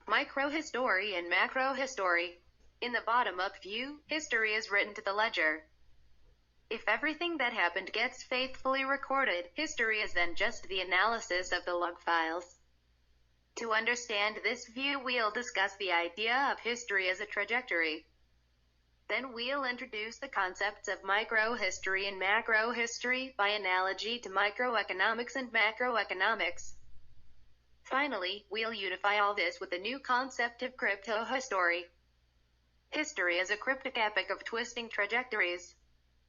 Microhistory and Macrohistory. In the bottom-up view, history is written to the ledger. If everything that happened gets faithfully recorded, history is then just the analysis of the log files. To understand this view, we'll discuss the idea of history as a trajectory. Then we'll introduce the concepts of microhistory and macrohistory, by analogy to microeconomics and macroeconomics. Finally, we'll unify all this with the new concept of cryptohistory. History is a cryptic epic of twisting trajectories.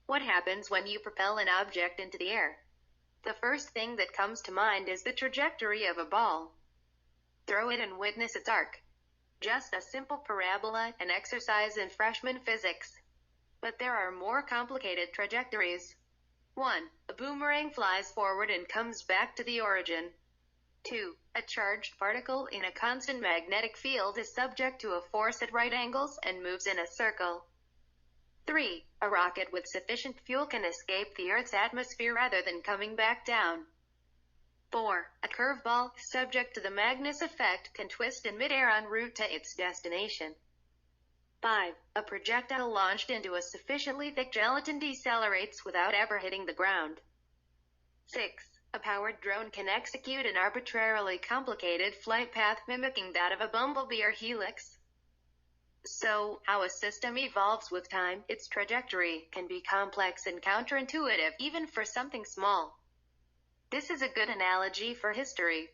What happens when you propel an object into the air? The first thing that comes to mind is the trajectory of a ball. Throw it and witness its arc. Just a simple parabola, an exercise in freshman physics. But there are more complicated trajectories. 1. A boomerang flies forward and comes back to the origin. 2. A charged particle in a constant magnetic field is subject to a force at right angles and moves in a circle. 3. A rocket with sufficient fuel can escape the Earth's atmosphere rather than coming back down. 4. A curveball, subject to the Magnus effect, can twist in midair en route to its destination. 5. A projectile launched into a sufficiently thick gelatin decelerates without ever hitting the ground. 6. A powered drone can execute an arbitrarily complicated flight path mimicking that of a bumblebee or helix. So, how a system evolves with time, its trajectory, can be complex and counterintuitive, even for something small. This is a good analogy for history.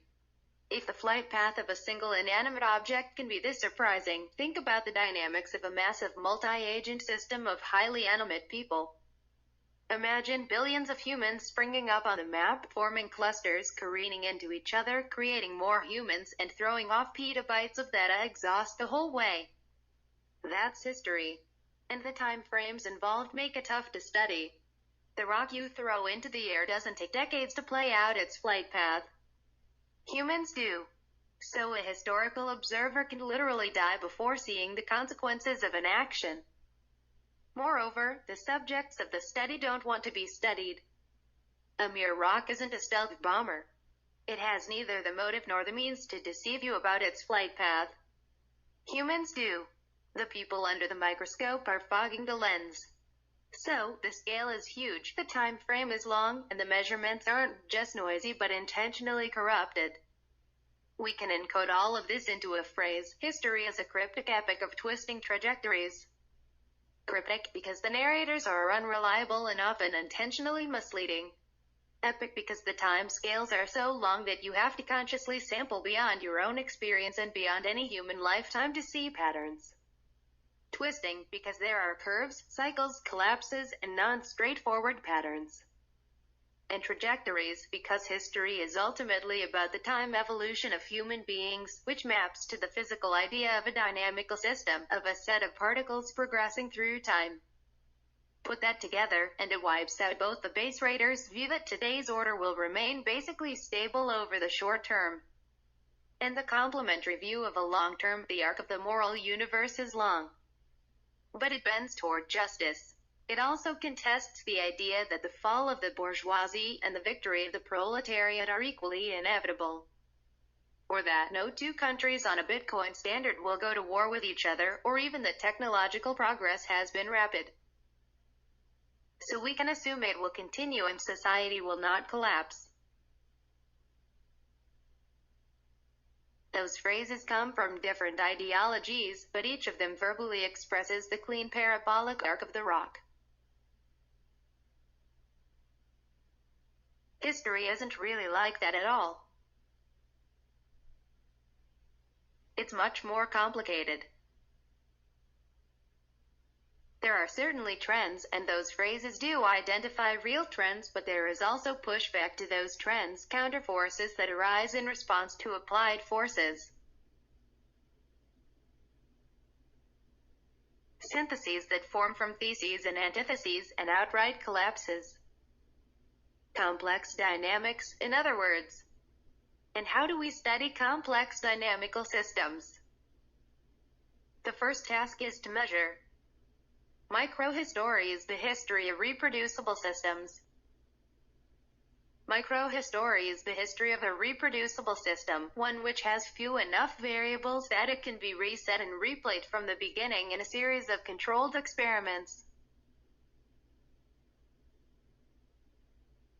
If the flight path of a single inanimate object can be this surprising, think about the dynamics of a massive multi-agent system of highly animate people. Imagine billions of humans springing up on the map, forming clusters, careening into each other, creating more humans, and throwing off petabytes of data exhaust the whole way. That's history. And the time frames involved make it tough to study. The rock you throw into the air doesn't take decades to play out its flight path. Humans do. So a historical observer can literally die before seeing the consequences of an action. Moreover, the subjects of the study don't want to be studied. A mere rock isn't a stealth bomber. It has neither the motive nor the means to deceive you about its flight path. Humans do. The people under the microscope are fogging the lens. So, the scale is huge, the time frame is long, and the measurements aren't just noisy but intentionally corrupted. We can encode all of this into a phrase: history is a cryptic epic of twisting trajectories. Cryptic, because the narrators are unreliable and often intentionally misleading. Epic, because the time scales are so long that you have to consciously sample beyond your own experience and beyond any human lifetime to see patterns. Twisting, because there are curves, cycles, collapses, and non-straightforward patterns. And trajectories, because history is ultimately about the time evolution of human beings, which maps to the physical idea of a dynamical system, of a set of particles progressing through time. Put that together, and it wipes out both the base rater's view that today's order will remain basically stable over the short term, and the complementary view of a long term, the arc of the moral universe is long. But it bends toward justice. It also contests the idea that the fall of the bourgeoisie and the victory of the proletariat are equally inevitable. Or that no two countries on a Bitcoin standard will go to war with each other, or even that technological progress has been rapid. So we can assume it will continue and society will not collapse. Those phrases come from different ideologies, but each of them verbally expresses the clean parabolic arc of the rock. History isn't really like that at all. It's much more complicated. There are certainly trends, and those phrases do identify real trends, but there is also pushback to those trends, counterforces that arise in response to applied forces. Syntheses that form from theses and antitheses, and outright collapses. Complex dynamics, in other words. And how do we study complex dynamical systems? The first task is to measure. Microhistory is the history of reproducible systems. Microhistory is the history of a reproducible system, one which has few enough variables that it can be reset and replayed from the beginning in a series of controlled experiments.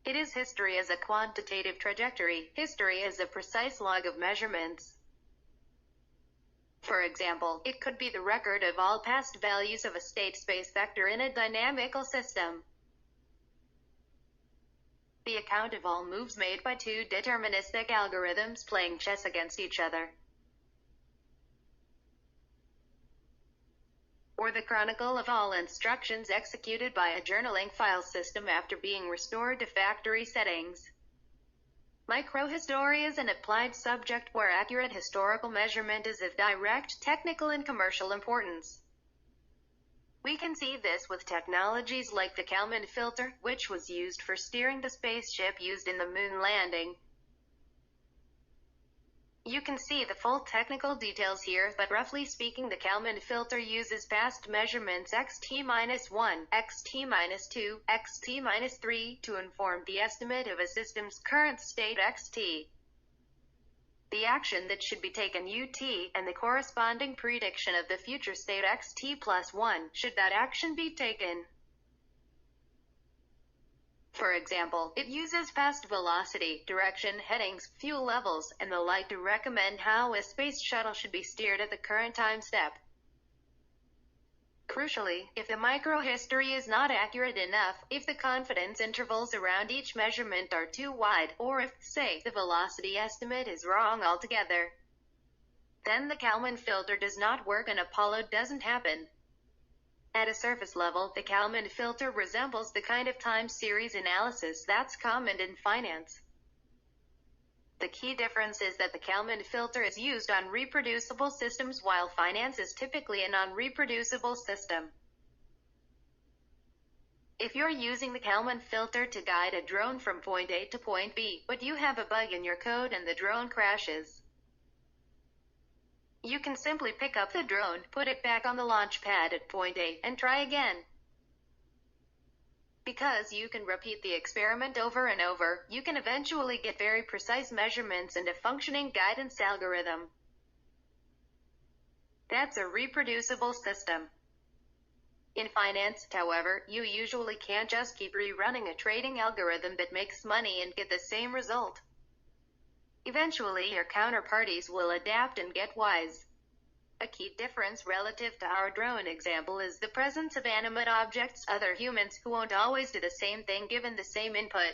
It is history as a quantitative trajectory, history as a precise log of measurements. For example, it could be the record of all past values of a state space vector in a dynamical system. The account of all moves made by two deterministic algorithms playing chess against each other. Or the chronicle of all instructions executed by a journaling file system after being restored to factory settings. Microhistory is an applied subject where accurate historical measurement is of direct, technical and commercial importance. We can see this with technologies like the Kalman filter, which was used for steering the spaceship used in the moon landing. You can see the full technical details here, but roughly speaking, the Kalman filter uses past measurements xt-1, xt-2, xt-3 to inform the estimate of a system's current state xt, the action that should be taken ut, and the corresponding prediction of the future state xt+1, should that action be taken. For example, it uses past velocity, direction, headings, fuel levels, and the like to recommend how a space shuttle should be steered at the current time step. Crucially, if the microhistory is not accurate enough, if the confidence intervals around each measurement are too wide, or if, say, the velocity estimate is wrong altogether, then the Kalman filter does not work and Apollo doesn't happen. At a surface level, the Kalman filter resembles the kind of time series analysis that's common in finance. The key difference is that the Kalman filter is used on reproducible systems while finance is typically a non-reproducible system. If you're using the Kalman filter to guide a drone from point A to point B, but you have a bug in your code and the drone crashes, you can simply pick up the drone, put it back on the launch pad at point A, and try again. Because you can repeat the experiment over and over, you can eventually get very precise measurements and a functioning guidance algorithm. That's a reproducible system. In finance, however, you usually can't just keep rerunning a trading algorithm that makes money and get the same result. Eventually, your counterparties will adapt and get wise. A key difference relative to our drone example is the presence of animate objects, other humans, who won't always do the same thing given the same input.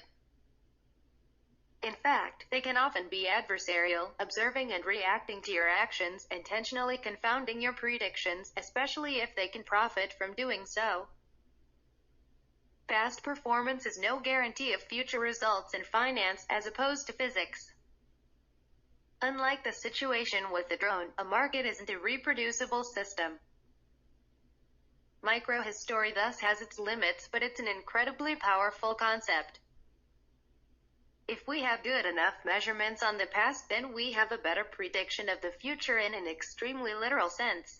In fact, they can often be adversarial, observing and reacting to your actions, intentionally confounding your predictions, especially if they can profit from doing so. Past performance is no guarantee of future results in finance, as opposed to physics. Unlike the situation with the drone, a market isn't a reproducible system. Microhistory thus has its limits, but it's an incredibly powerful concept. If we have good enough measurements on the past, then we have a better prediction of the future in an extremely literal sense.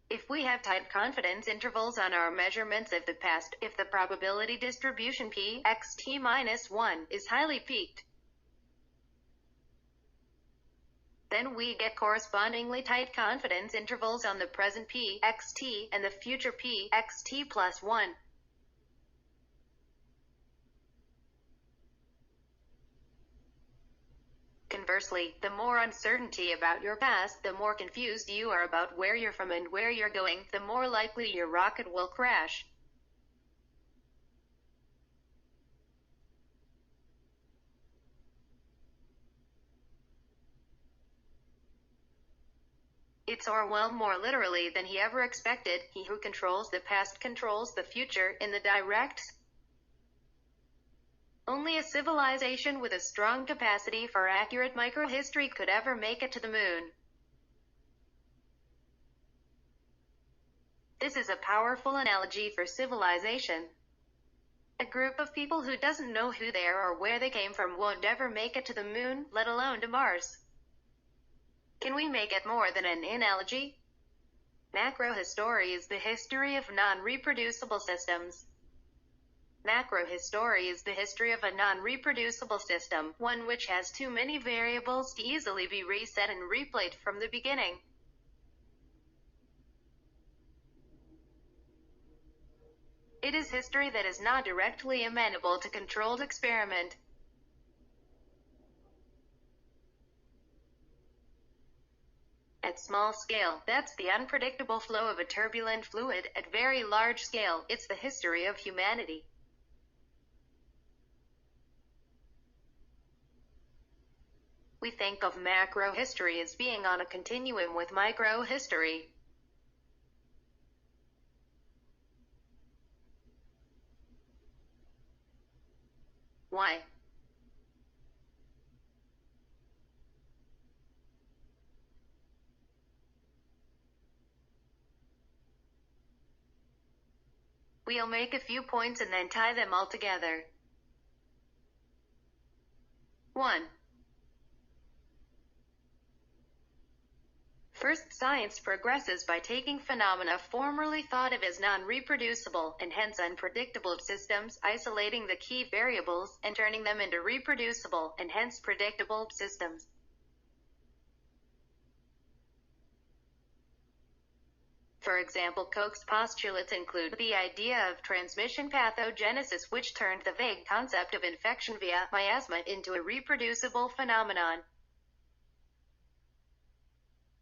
If we have tight confidence intervals on our measurements of the past, if the probability distribution p xt-1 is highly peaked, then we get correspondingly tight confidence intervals on the present p xt and the future p xt+1. Conversely, the more uncertainty about your past, the more confused you are about where you're from and where you're going, the more likely your rocket will crash. It's Orwell more literally than he ever expected. He who controls the past controls the future, in the direct. Only a civilization with a strong capacity for accurate microhistory could ever make it to the moon. This is a powerful analogy for civilization. A group of people who doesn't know who they are or where they came from won't ever make it to the moon, let alone to Mars. Can we make it more than an analogy? Macrohistory is the history of non-reproducible systems. Macrohistory is the history of a non-reproducible system, one which has too many variables to easily be reset and replayed from the beginning. It is history that is not directly amenable to controlled experiment. At small scale, that's the unpredictable flow of a turbulent fluid. At very large scale, it's the history of humanity. We think of macrohistory as being on a continuum with microhistory. Why? We'll make a few points and then tie them all together. 1. First, science progresses by taking phenomena formerly thought of as non-reproducible, and hence unpredictable systems, isolating the key variables, and turning them into reproducible, and hence predictable, systems. For example, Koch's postulates include the idea of transmission pathogenesis, which turned the vague concept of infection via miasma into a reproducible phenomenon.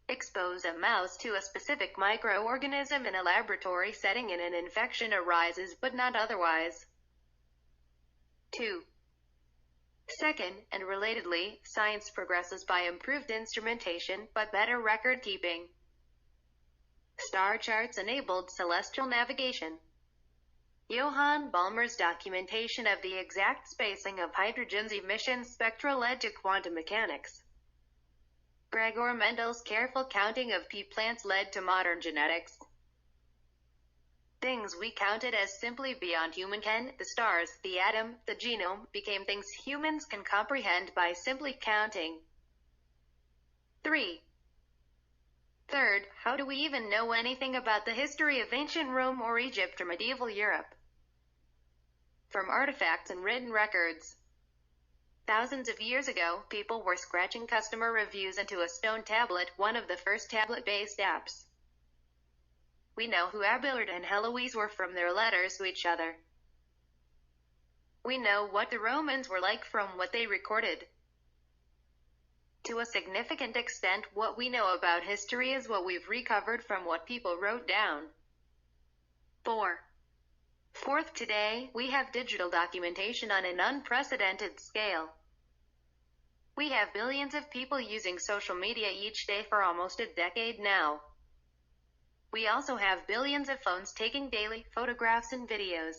Expose a mouse to a specific microorganism in a laboratory setting and an infection arises, but not otherwise. 2. Second, and relatedly, science progresses by improved instrumentation, but better record keeping. Star charts enabled celestial navigation. Johann Balmer's documentation of the exact spacing of hydrogen's emission spectra led to quantum mechanics. Gregor Mendel's careful counting of pea plants led to modern genetics. Things we counted as simply beyond human ken, the stars, the atom, the genome, became things humans can comprehend by simply counting. 3. Third, how do we even know anything about the history of ancient Rome or Egypt or medieval Europe? From artifacts and written records. Thousands of years ago, people were scratching customer reviews into a stone tablet, one of the first tablet-based apps. We know who Abelard and Heloise were from their letters to each other. We know what the Romans were like from what they recorded. To a significant extent, what we know about history is what we've recovered from what people wrote down. 4. Fourth, today, we have digital documentation on an unprecedented scale. We have billions of people using social media each day for almost a decade now. We also have billions of phones taking daily photographs and videos.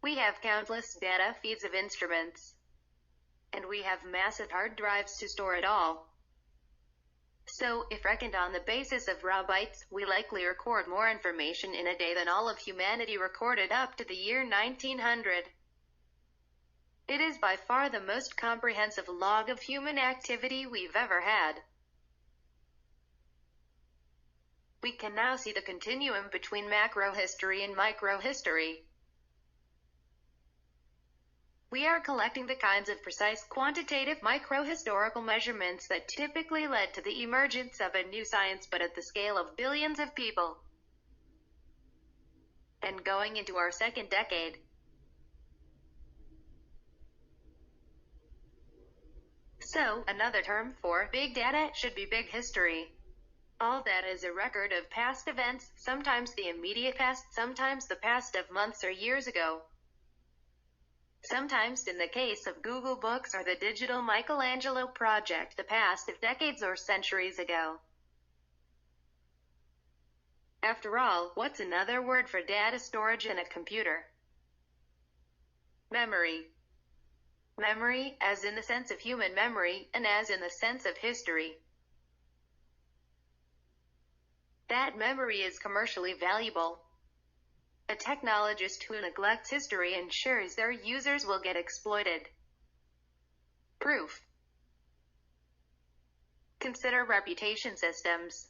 We have countless data feeds of instruments. And we have massive hard drives to store it all. So, if reckoned on the basis of raw bytes, we likely record more information in a day than all of humanity recorded up to the year 1900. It is by far the most comprehensive log of human activity we've ever had. We can now see the continuum between macrohistory and microhistory. We are collecting the kinds of precise quantitative microhistorical measurements that typically led to the emergence of a new science, but at the scale of billions of people. And going into our second decade. So, another term for big data should be big history. All data is a record of past events, sometimes the immediate past, sometimes the past of months or years ago. Sometimes, in the case of Google Books or the digital Michelangelo project, the past of decades or centuries ago. After all, what's another word for data storage in a computer? Memory. Memory, as in the sense of human memory, and as in the sense of history. That memory is commercially valuable. A technologist who neglects history ensures their users will get exploited. Proof. Consider reputation systems.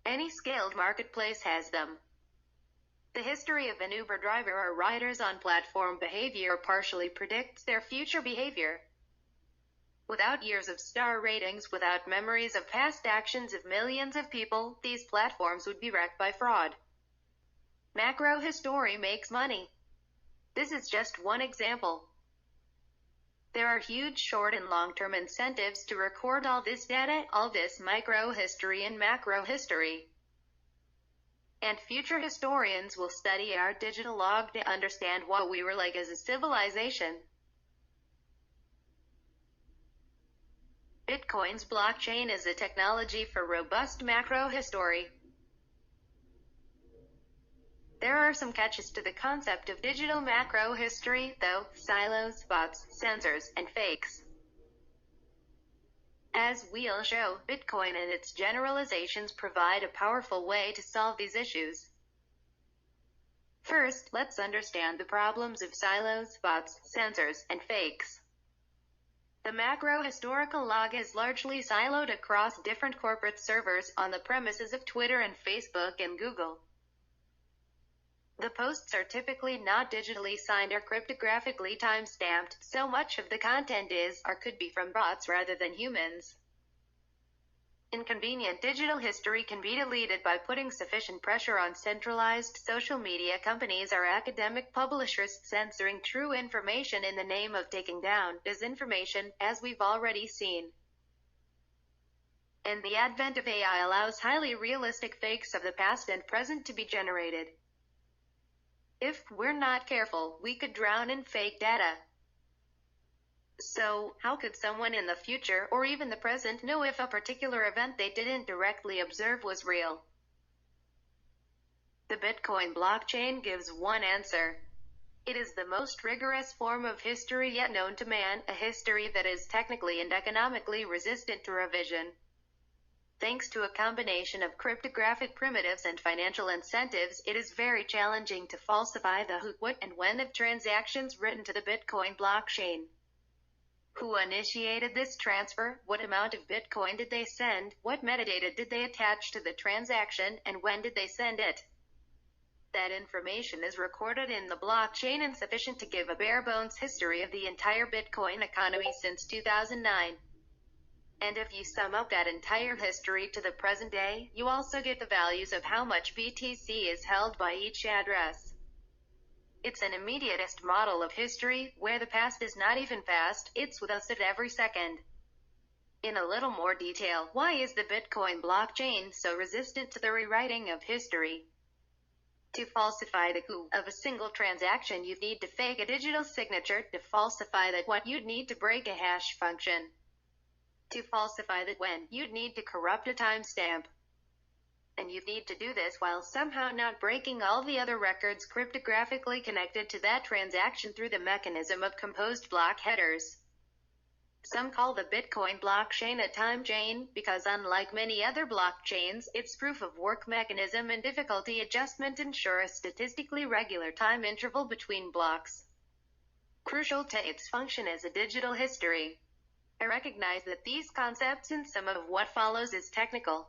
Any scaled marketplace has them. The history of an Uber driver or riders on platform behavior partially predicts their future behavior. Without years of star ratings, without memories of past actions of millions of people, these platforms would be wrecked by fraud. Macrohistory makes money. This is just one example. There are huge short and long-term incentives to record all this data, all this microhistory and macrohistory. And future historians will study our digital log to understand what we were like as a civilization. Bitcoin's blockchain is a technology for robust macrohistory. There are some catches to the concept of digital macrohistory, though: silos, bots, censors, and fakes. As we'll show, Bitcoin and its generalizations provide a powerful way to solve these issues. First, let's understand the problems of silos, bots, censors, and fakes. The macro-historical log is largely siloed across different corporate servers on the premises of Twitter and Facebook and Google. The posts are typically not digitally signed or cryptographically time-stamped, so much of the content is, or could be, from bots rather than humans. Inconvenient digital history can be deleted by putting sufficient pressure on centralized social media companies or academic publishers censoring true information in the name of taking down disinformation, as we've already seen. And the advent of AI allows highly realistic fakes of the past and present to be generated. If we're not careful, we could drown in fake data. So, how could someone in the future, or even the present, know if a particular event they didn't directly observe was real? The Bitcoin blockchain gives one answer. It is the most rigorous form of history yet known to man, a history that is technically and economically resistant to revision. Thanks to a combination of cryptographic primitives and financial incentives, it is very challenging to falsify the who, what, and when of transactions written to the Bitcoin blockchain. Who initiated this transfer? What amount of Bitcoin did they send? What metadata did they attach to the transaction, and when did they send it? That information is recorded in the blockchain and sufficient to give a bare-bones history of the entire Bitcoin economy since 2009. And if you sum up that entire history to the present day, you also get the values of how much BTC is held by each address. It's an immediatist model of history, where the past is not even past, it's with us at every second. In a little more detail, why is the Bitcoin blockchain so resistant to the rewriting of history? To falsify the who of a single transaction, you'd need to fake a digital signature. To falsify the what, you'd need to break a hash function. To falsify the when, you'd need to corrupt a timestamp. And you'd need to do this while somehow not breaking all the other records cryptographically connected to that transaction through the mechanism of composed block headers. Some call the Bitcoin blockchain a time chain, because unlike many other blockchains, its proof-of-work mechanism and difficulty adjustment ensure a statistically regular time interval between blocks, crucial to its function as a digital history. I recognize that these concepts and some of what follows is technical.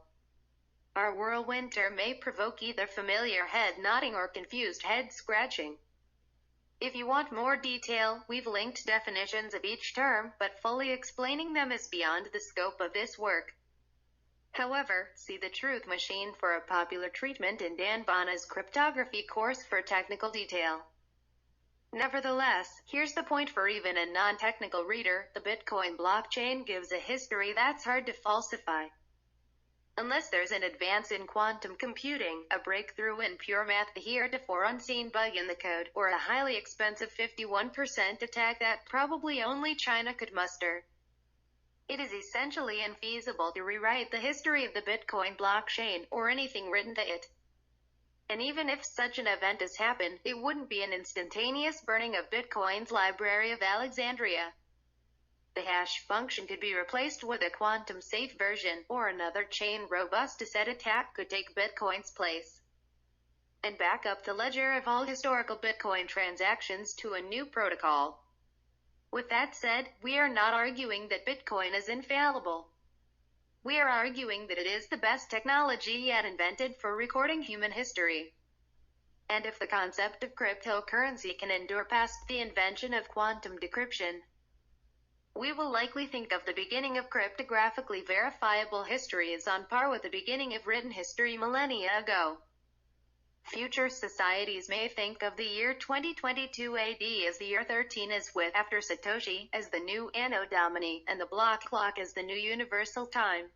Our whirlwind term may provoke either familiar head nodding or confused head scratching. If you want more detail, we've linked definitions of each term, but fully explaining them is beyond the scope of this work. However, see the Truth Machine for a popular treatment in Dan Bonna's cryptography course for technical detail. Nevertheless, here's the point for even a non-technical reader: the Bitcoin blockchain gives a history that's hard to falsify. Unless there's an advance in quantum computing, a breakthrough in pure math, a heretofore unseen bug in the code, or a highly expensive 51% attack that probably only China could muster. It is essentially infeasible to rewrite the history of the Bitcoin blockchain, or anything written to it. And even if such an event has happened, it wouldn't be an instantaneous burning of Bitcoin's Library of Alexandria. The hash function could be replaced with a quantum-safe version, or another chain-robust set attack could take Bitcoin's place and back up the ledger of all historical Bitcoin transactions to a new protocol. With that said, we are not arguing that Bitcoin is infallible. We are arguing that it is the best technology yet invented for recording human history. and if the concept of cryptocurrency can endure past the invention of quantum decryption, we will likely think of the beginning of cryptographically verifiable history as on par with the beginning of written history millennia ago. Future societies may think of the year 2022 AD as the year 13 as with, after Satoshi, as the new Anno Domini, and the block clock as the new universal time.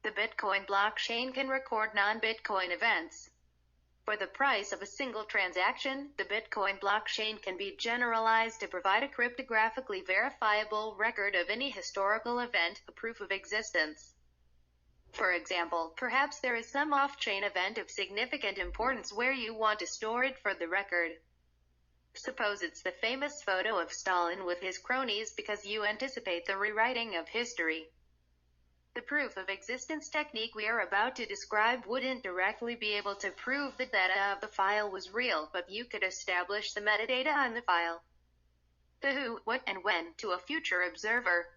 The Bitcoin blockchain can record non-Bitcoin events. For the price of a single transaction, the Bitcoin blockchain can be generalized to provide a cryptographically verifiable record of any historical event, a proof of existence. For example, perhaps there is some off-chain event of significant importance where you want to store it for the record. Suppose it's the famous photo of Stalin with his cronies because you anticipate the rewriting of history. The proof of existence technique we are about to describe wouldn't directly be able to prove the data of the file was real, but you could establish the metadata on the file. The who, what, and when, to a future observer.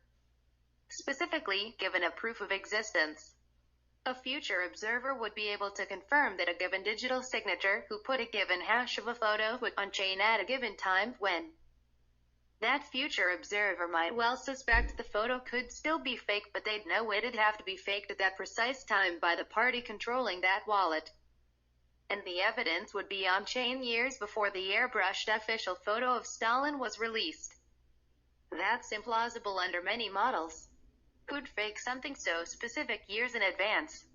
Specifically, given a proof of existence, a future observer would be able to confirm that a given digital signature, who put a given hash of a photo, was on-chain at a given time, when. That future observer might well suspect the photo could still be fake, but they'd know it'd have to be faked at that precise time by the party controlling that wallet. And the evidence would be on-chain years before the airbrushed official photo of Stalin was released. That's implausible under many models. Who'd fake something so specific years in advance?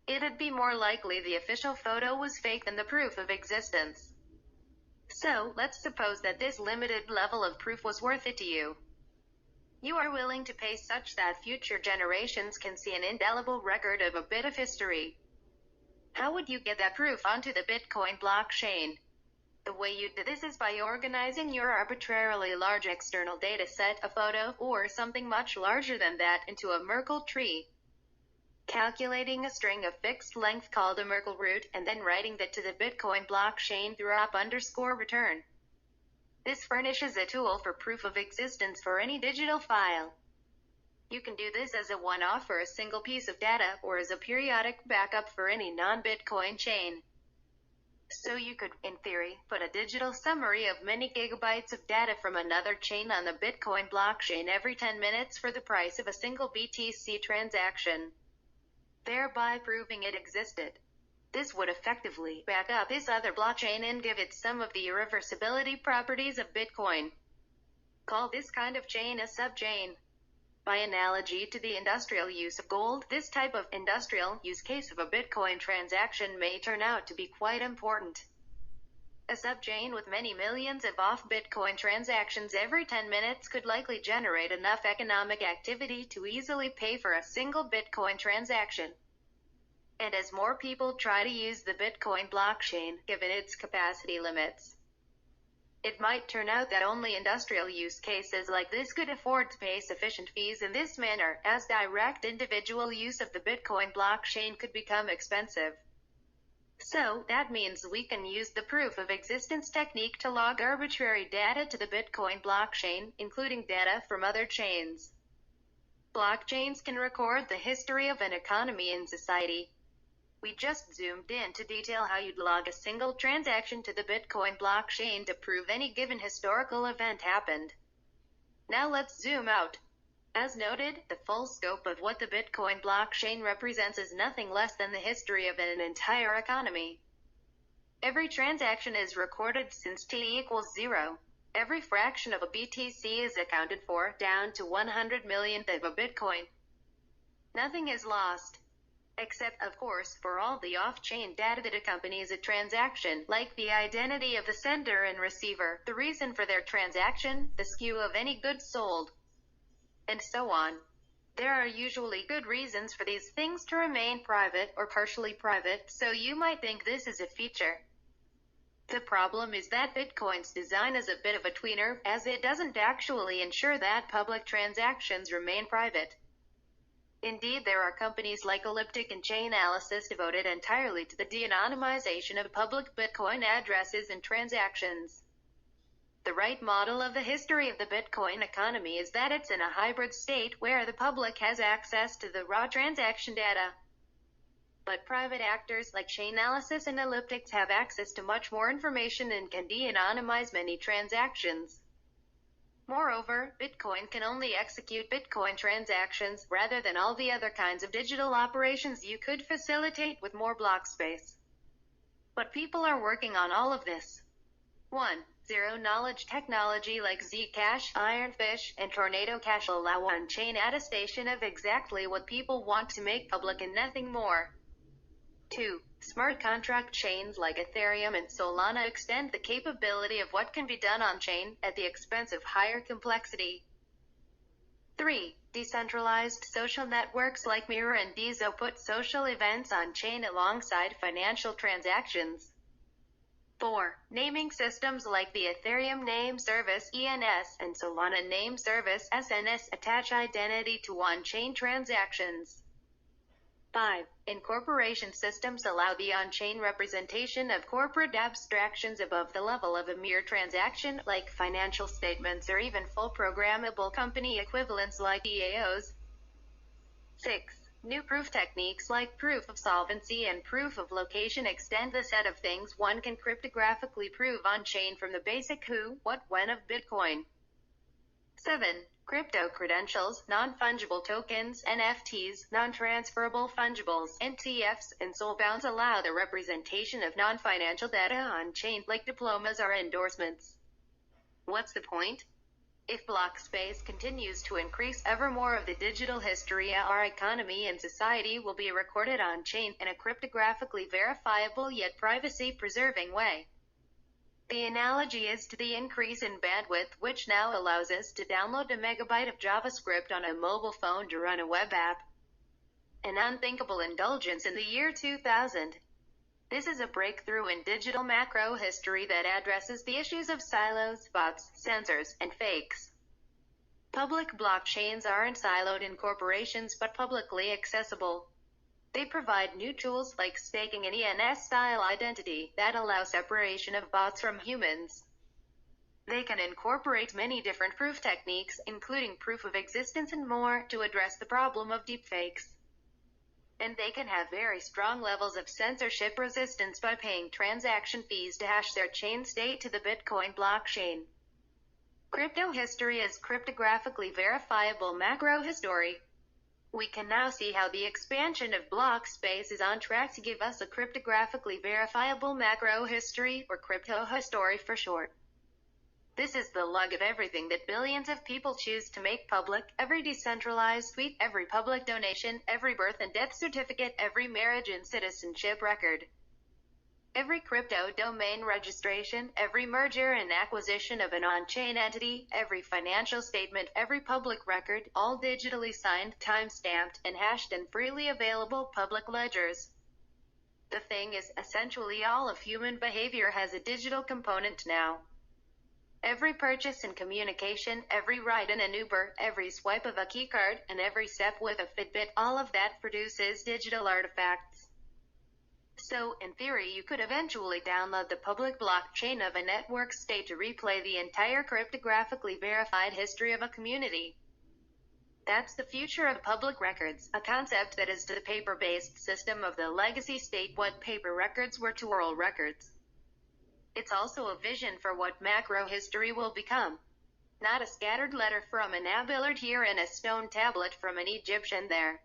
It'd be more likely the official photo was fake than the proof of existence. So, let's suppose that this limited level of proof was worth it to you. You are willing to pay such that future generations can see an indelible record of a bit of history. How would you get that proof onto the Bitcoin blockchain? The way you do this is by organizing your arbitrarily large external data set, a photo, or something much larger than that, into a Merkle tree. Calculating a string of fixed length called a Merkle root, and then writing that to the Bitcoin blockchain through op_return. This furnishes a tool for proof of existence for any digital file. You can do this as a one-off for a single piece of data, or as a periodic backup for any non-Bitcoin chain. So you could, in theory, put a digital summary of many gigabytes of data from another chain on the Bitcoin blockchain every 10 minutes for the price of a single BTC transaction, thereby proving it existed. This would effectively back up this other blockchain and give it some of the irreversibility properties of Bitcoin. Call this kind of chain a subchain. By analogy to the industrial use of gold, this type of industrial use case of a Bitcoin transaction may turn out to be quite important. A subchain with many millions of off-Bitcoin transactions every 10 minutes could likely generate enough economic activity to easily pay for a single Bitcoin transaction. And as more people try to use the Bitcoin blockchain, given its capacity limits, it might turn out that only industrial use cases like this could afford to pay sufficient fees in this manner, as direct individual use of the Bitcoin blockchain could become expensive. So, that means we can use the proof of existence technique to log arbitrary data to the Bitcoin blockchain, including data from other chains. Blockchains can record the history of an economy and society. We just zoomed in to detail how you'd log a single transaction to the Bitcoin blockchain to prove any given historical event happened. Now let's zoom out. As noted, the full scope of what the Bitcoin blockchain represents is nothing less than the history of an entire economy. Every transaction is recorded since t equals 0. Every fraction of a BTC is accounted for, down to 100 millionth of a Bitcoin. Nothing is lost. Except, of course, for all the off-chain data that accompanies a transaction, like the identity of the sender and receiver, the reason for their transaction, the SKU of any goods sold, and so on. There are usually good reasons for these things to remain private, or partially private, so you might think this is a feature. The problem is that Bitcoin's design is a bit of a tweener, as it doesn't actually ensure that public transactions remain private. Indeed, there are companies like Elliptic and Chainalysis devoted entirely to the de-anonymization of public Bitcoin addresses and transactions. The right model of the history of the Bitcoin economy is that it's in a hybrid state where the public has access to the raw transaction data. But private actors like Chainalysis and Elliptics have access to much more information and can de-anonymize many transactions. Moreover, Bitcoin can only execute Bitcoin transactions, rather than all the other kinds of digital operations you could facilitate with more block space. But people are working on all of this. 1. Zero-knowledge technology like Zcash, Ironfish, and Tornado Cash allow on-chain attestation of exactly what people want to make public and nothing more. 2. Smart contract chains like Ethereum and Solana extend the capability of what can be done on-chain, at the expense of higher complexity. 3. Decentralized social networks like Mirror and Dizo put social events on-chain alongside financial transactions. 4. Naming systems like the Ethereum Name Service (ENS) and Solana Name Service (SNS) attach identity to on-chain transactions. 5. Incorporation systems allow the on-chain representation of corporate abstractions above the level of a mere transaction, like financial statements or even full programmable company equivalents like DAOs. 6. New proof techniques like proof of solvency and proof of location extend the set of things one can cryptographically prove on-chain from the basic who, what, when of Bitcoin. 7. Crypto credentials, non-fungible tokens, NFTs, non-transferable fungibles, NTFs, and soulbounds allow the representation of non-financial data on-chain, like diplomas or endorsements. What's the point? If block space continues to increase, ever more of the digital history, our economy and society will be recorded on-chain in a cryptographically verifiable yet privacy-preserving way. The analogy is to the increase in bandwidth, which now allows us to download a megabyte of JavaScript on a mobile phone to run a web app. An unthinkable indulgence in the year 2000. This is a breakthrough in digital macrohistory that addresses the issues of silos, bots, censors, and fakes. Public blockchains aren't siloed in corporations but publicly accessible. They provide new tools like staking and ENS-style identity that allow separation of bots from humans. They can incorporate many different proof techniques, including proof of existence and more, to address the problem of deepfakes. And they can have very strong levels of censorship resistance by paying transaction fees to hash their chain state to the Bitcoin blockchain. Crypto history is cryptographically verifiable macrohistory. We can now see how the expansion of block space is on track to give us a cryptographically verifiable macrohistory, or cryptohistory for short. This is the log of everything that billions of people choose to make public, every decentralized tweet, every public donation, every birth and death certificate, every marriage and citizenship record. Every crypto domain registration, every merger and acquisition of an on-chain entity, every financial statement, every public record, all digitally signed, time-stamped, and hashed in freely available public ledgers. The thing is, essentially all of human behavior has a digital component now. Every purchase and communication, every ride in an Uber, every swipe of a keycard, and every step with a Fitbit, all of that produces digital artifacts. So, in theory, you could eventually download the public blockchain of a network state to replay the entire cryptographically verified history of a community. That's the future of public records, a concept that is to the paper-based system of the legacy state what paper records were to oral records. It's also a vision for what macrohistory will become. Not a scattered letter from an Abelard here and a stone tablet from an Egyptian there,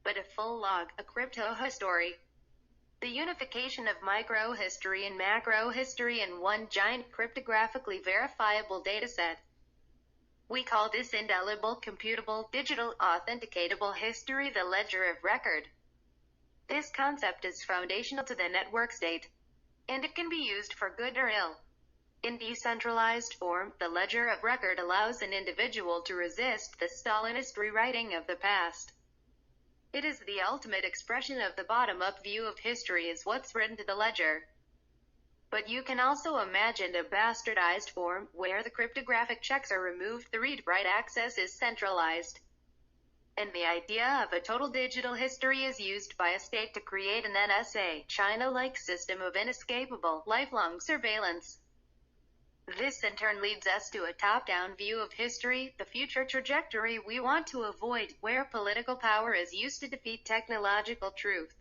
but a full log, a cryptohistory. The unification of microhistory and macrohistory in one giant cryptographically verifiable dataset. We call this indelible, computable, digital, authenticatable history the ledger of record. This concept is foundational to the network state, and it can be used for good or ill. In decentralized form, the ledger of record allows an individual to resist the Stalinist rewriting of the past. It is the ultimate expression of the bottom-up view of history as what's written to the ledger. But you can also imagine a bastardized form, where the cryptographic checks are removed, the read-write access is centralized, and the idea of a total digital history is used by a state to create an NSA, China-like system of inescapable, lifelong surveillance. This in turn leads us to a top-down view of history, the future trajectory we want to avoid, where political power is used to defeat technological truth.